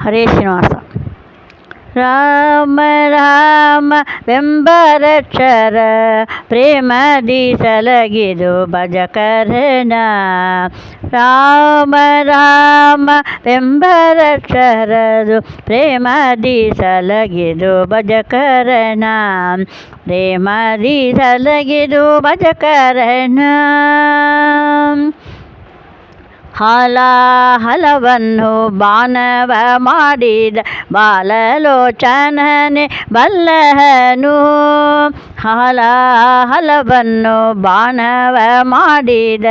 ಹರೇ ಶ್ರೀನಿವಾಸ. ರಾಮ ರಾಮ ವೆಂಬರಕ್ಷರ ಪ್ರೇಮದಿ ಸಲಗಿದು ಭಜಕರಣ. ರಾಮ ರಾಮ ವೆಂಬರಕ್ಷರದು ಪ್ರೇಮದಿ ಸಲಗಿದು ಭಜಕರಣ. ಪ್ರೇಮದಿ ಸಲಗಿದು ಭಜಕರಣ. ಹಲವನ್ನು ಬಾನವ ಮಾಡಿದ ಬಾಲಲೋಚನನೆ ಬಲ್ಲಹನು. ಹಲವನ್ನು ಬಾನವ ಮಾಡಿದ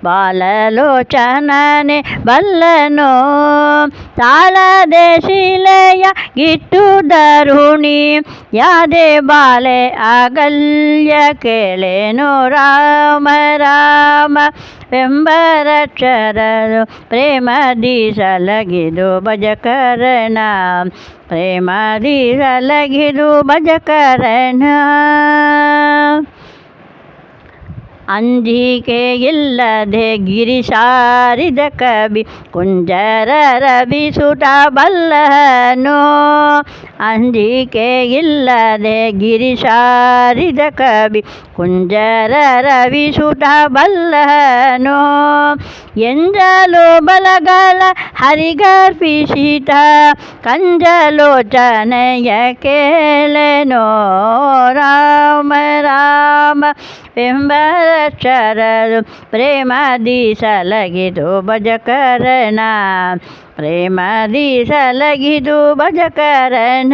ಬಾಲಲೋಚನನೆ ಬಲ್ಲನು. ತಾಳದೆ ಶಿಲೆಯ ಗಿಟ್ಟು ದರುಣಿ ಯಾದೆ ಬಾಲೆ ಅಗಲ್ಯ ಕೇಳೇನು. ರಾಮ ರಾಮ ವೆಂಬರಕ್ಷರದು ಪ್ರೇಮದಿ ಸಲಗಿದು ಭಜಕರಣ. ಪ್ರೇಮದಿ ಸಲಗಿದು ಭಜಕರಣ. ಅಂಜಿಕೆ ಇಲ್ಲದೆ ಗಿರಿ ಸಾರಿದ ಕವಿ ಕುಂಜರ ರವಿ ಸುಟ ಬಲ್ಲನು. ಅಂಜಿಕೆ ಇಲ್ಲದೆ ಗಿರಿ ಸಾರಿದ ಕವಿ ಕುಂಜರ ರವಿ ಸುಟ ಬಲ್ಲನು. ಎಂಜಲು ಬಲಗಳ ಹರಿಗರ್ಪಿಸಿದ ಕಂಜಲೋಚನೆಯ ಕೇಳೆನೋ. ರಾಮ ರಾಮ ವೆಂಬರಕ್ಷರದು ಪ್ರೇಮದಿ ಸಲಗಿದು ಭಜಕರಣ. ಪ್ರೇಮದಿ ಸಲಗಿದು ಭಜಕರಣ.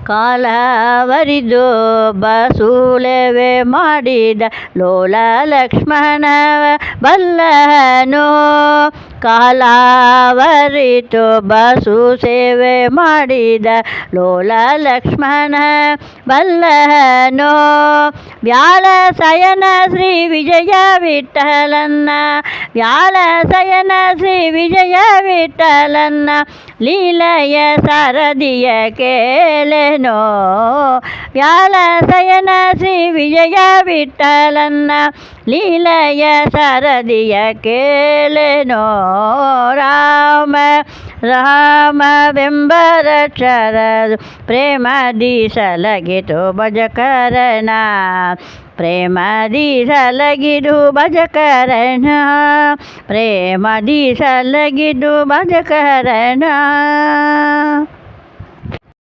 ಕಾಲವರಿದು ಬಸೂಳೆವೆ ಮಾಡಿದ ಲೋಲ ಲಕ್ಷ್ಮಣವ ಬಲ್ಲನು. ಕಾಲವರಿತು ಬಸು ಸೇವೆ ಮಾಡಿದ ಲೋಲ ಲಕ್ಷ್ಮಣ ಬಲ್ಲನು. ವ್ಯಾಳಸಯನ ಶ್ರೀ ವಿಜಯ ವಿಠಲನ್ನ. ವ್ಯಾಳಸಯನ ಶ್ರೀ ವಿಜಯ ವಿಠಲನ್ನ ಲೀಲೆಯ ಸಾರದಿಯ ಕೇಳೆನೋ. ವ್ಯಾಳಸಯನ ಶ್ರೀ ವಿಜಯ ವಿಠಲನ್ನ ಲೀಲೆಯ ಸಾರದಿಯ ಕೇಳೆನೋ. ರಾಮ ರಾಮ ವೆಂಬರಕ್ಷರದು ಪ್ರೇಮದಿ ಸಲಗಿತು ಭಜಕರಣ. ಪ್ರೇಮದಿ ಸಲಗಿದು ಭಜಕರಣ. ಪ್ರೇಮದಿ ಸಲಗಿದು ಭಜಕರಣ.